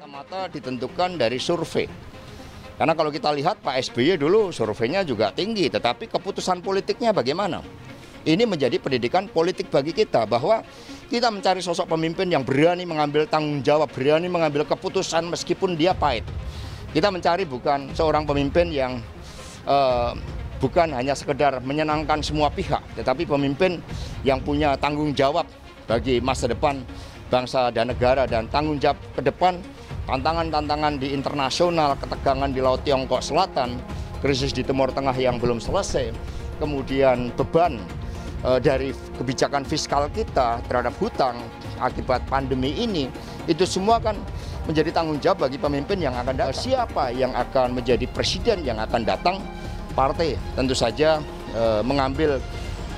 Semata-mata ditentukan dari survei. Karena kalau kita lihat Pak SBY dulu surveinya juga tinggi, tetapi keputusan politiknya bagaimana? Ini menjadi pendidikan politik bagi kita bahwa kita mencari sosok pemimpin yang berani mengambil tanggung jawab, berani mengambil keputusan meskipun dia pahit. Kita mencari bukan seorang pemimpin yang bukan hanya sekedar menyenangkan semua pihak, tetapi pemimpin yang punya tanggung jawab bagi masa depan bangsa dan negara, dan tanggung jawab ke depan tantangan-tantangan di internasional, ketegangan di Laut Tiongkok Selatan, krisis di Timur Tengah yang belum selesai, kemudian beban dari kebijakan fiskal kita terhadap hutang akibat pandemi ini, itu semua kan menjadi tanggung jawab bagi pemimpin yang akan datang. Siapa yang akan menjadi presiden yang akan datang? Partai tentu saja mengambil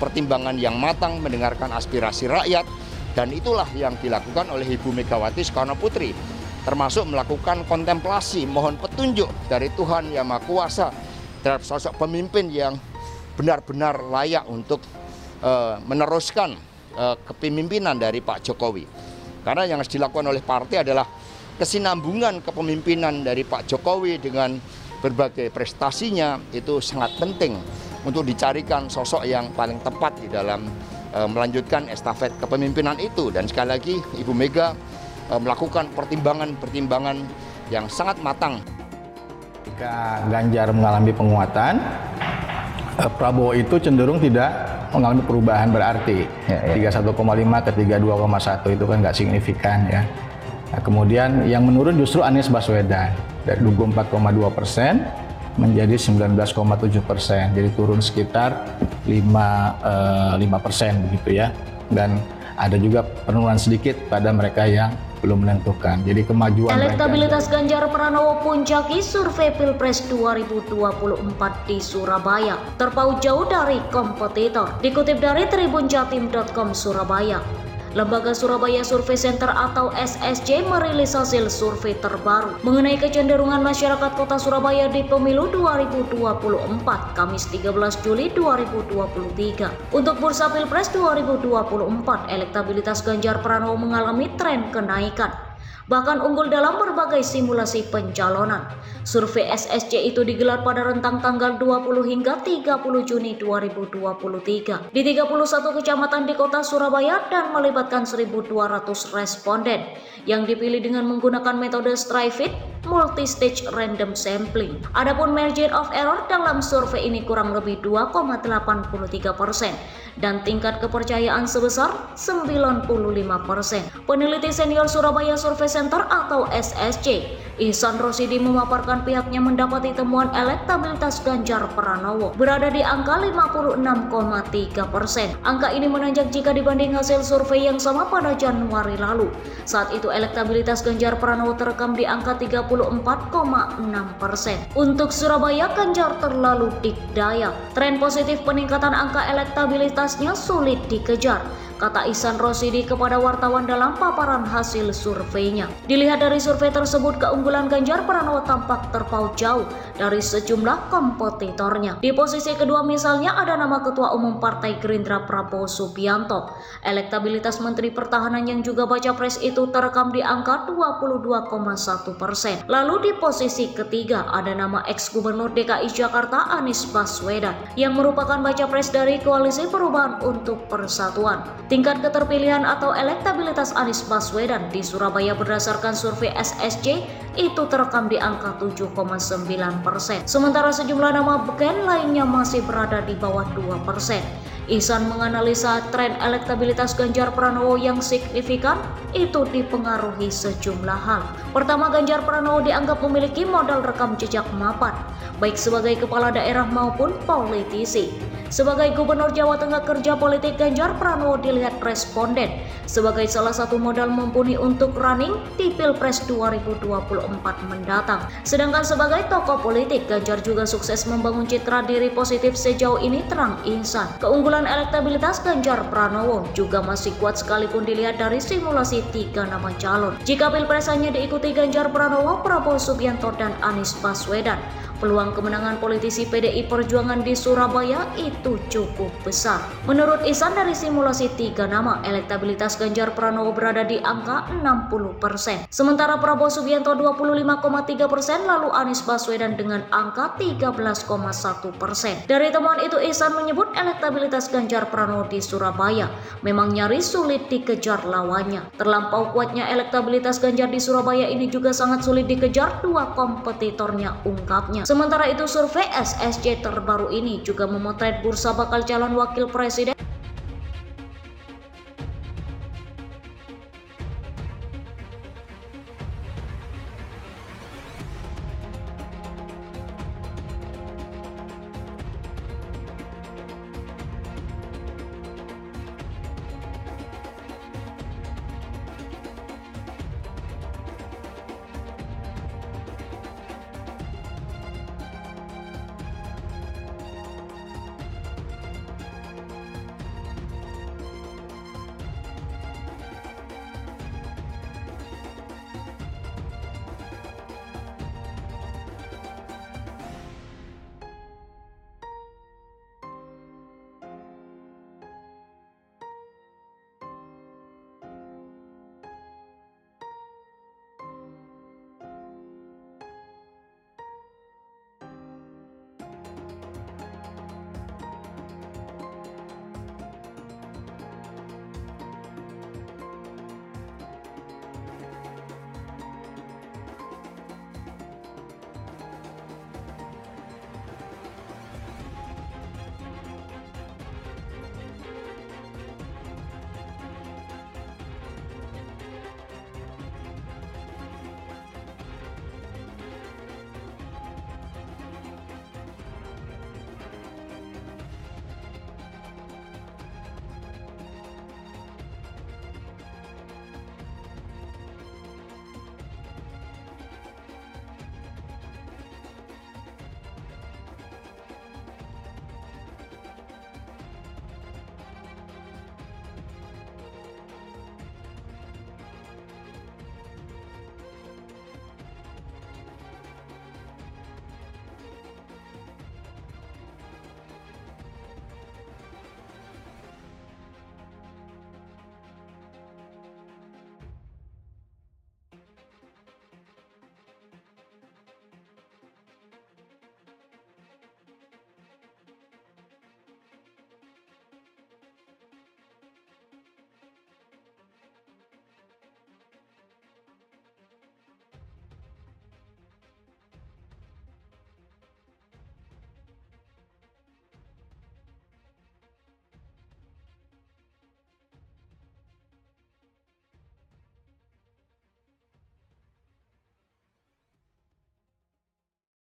pertimbangan yang matang, mendengarkan aspirasi rakyat, dan itulah yang dilakukan oleh Ibu Megawati Soekarno Putri, termasuk melakukan kontemplasi, mohon petunjuk dari Tuhan Yang Maha Kuasa terhadap sosok pemimpin yang benar-benar layak untuk meneruskan kepemimpinan dari Pak Jokowi. Karena yang harus dilakukan oleh partai adalah kesinambungan kepemimpinan dari Pak Jokowi dengan berbagai prestasinya, itu sangat penting untuk dicarikan sosok yang paling tepat di dalam melanjutkan estafet kepemimpinan itu. Dan sekali lagi Ibu Mega melakukan pertimbangan-pertimbangan yang sangat matang. Jika Ganjar mengalami penguatan, Prabowo itu cenderung tidak mengalami perubahan berarti. 31,5 ke 32,1 itu kan nggak signifikan ya. Nah, kemudian yang menurun justru Anies Baswedan dari 24,2% menjadi 19,7%. Jadi turun sekitar 5% begitu ya. Dan ada juga penurunan sedikit pada mereka yang belum menentukan. Jadi kemajuan elektabilitas Ganjar Pranowo puncaki survei Pilpres 2024 di Surabaya, terpaut jauh dari kompetitor. Dikutip dari tribunjatim.com Surabaya, Lembaga Surabaya Survey Center atau SSC merilis hasil survei terbaru mengenai kecenderungan masyarakat Kota Surabaya di pemilu 2024, Kamis 13 Juli 2023. Untuk bursa Pilpres 2024, elektabilitas Ganjar Pranowo mengalami tren kenaikan, bahkan unggul dalam berbagai simulasi pencalonan. Survei SSC itu digelar pada rentang tanggal 20 hingga 30 Juni 2023 di 31 kecamatan di Kota Surabaya dan melibatkan 1.200 responden yang dipilih dengan menggunakan metode Straight multi-stage random sampling. Adapun margin of error dalam survei ini kurang lebih 2,83% dan tingkat kepercayaan sebesar 95%. Peneliti senior Surabaya Survey Center atau SSC, Ihsan Rosidi, memaparkan pihaknya mendapati temuan elektabilitas Ganjar Pranowo berada di angka 56,3%. Angka ini menanjak jika dibanding hasil survei yang sama pada Januari lalu. Saat itu elektabilitas Ganjar Pranowo terekam di angka 34,6%. Untuk Surabaya, Ganjar terlalu dikdaya. Tren positif peningkatan angka elektabilitasnya sulit dikejar, kata Ihsan Rosidi kepada wartawan dalam paparan hasil surveinya. Dilihat dari survei tersebut, keunggulan Ganjar Pranowo tampak terpaut jauh dari sejumlah kompetitornya. Di posisi kedua misalnya ada nama Ketua Umum Partai Gerindra Prabowo Subianto. Elektabilitas Menteri Pertahanan yang juga baca pres itu terekam di angka 22,1%. Lalu di posisi ketiga ada nama ex-Gubernur DKI Jakarta Anies Baswedan yang merupakan baca pres dari Koalisi Perubahan untuk Persatuan. Tingkat keterpilihan atau elektabilitas Anies Baswedan di Surabaya berdasarkan survei SSC itu terekam di angka 7,9%. Sementara sejumlah nama beken lainnya masih berada di bawah 2%. Ihsan menganalisa tren elektabilitas Ganjar Pranowo yang signifikan itu dipengaruhi sejumlah hal. Pertama, Ganjar Pranowo dianggap memiliki modal rekam jejak mapan, baik sebagai kepala daerah maupun politisi. Sebagai Gubernur Jawa Tengah, kerja politik Ganjar Pranowo dilihat responden sebagai salah satu modal mumpuni untuk running di Pilpres 2024 mendatang. Sedangkan sebagai tokoh politik, Ganjar juga sukses membangun citra diri positif sejauh ini, terang Ihsan. Keunggulan elektabilitas Ganjar Pranowo juga masih kuat sekalipun dilihat dari simulasi 3 nama calon. Jika Pilpres hanya diikuti Ganjar Pranowo, Prabowo Subianto, dan Anies Baswedan, peluang kemenangan politisi PDI Perjuangan di Surabaya itu itu cukup besar. Menurut Ihsan, dari simulasi 3 nama, elektabilitas Ganjar Pranowo berada di angka 60%. Sementara Prabowo Subianto 25,3%, lalu Anies Baswedan dengan angka 13,1%. Dari temuan itu, Ihsan menyebut elektabilitas Ganjar Pranowo di Surabaya memang nyaris sulit dikejar lawannya. Terlampau kuatnya elektabilitas Ganjar di Surabaya ini juga sangat sulit dikejar dua kompetitornya, ungkapnya. Sementara itu, survei SSC terbaru ini juga memotret bursa bakal calon wakil presiden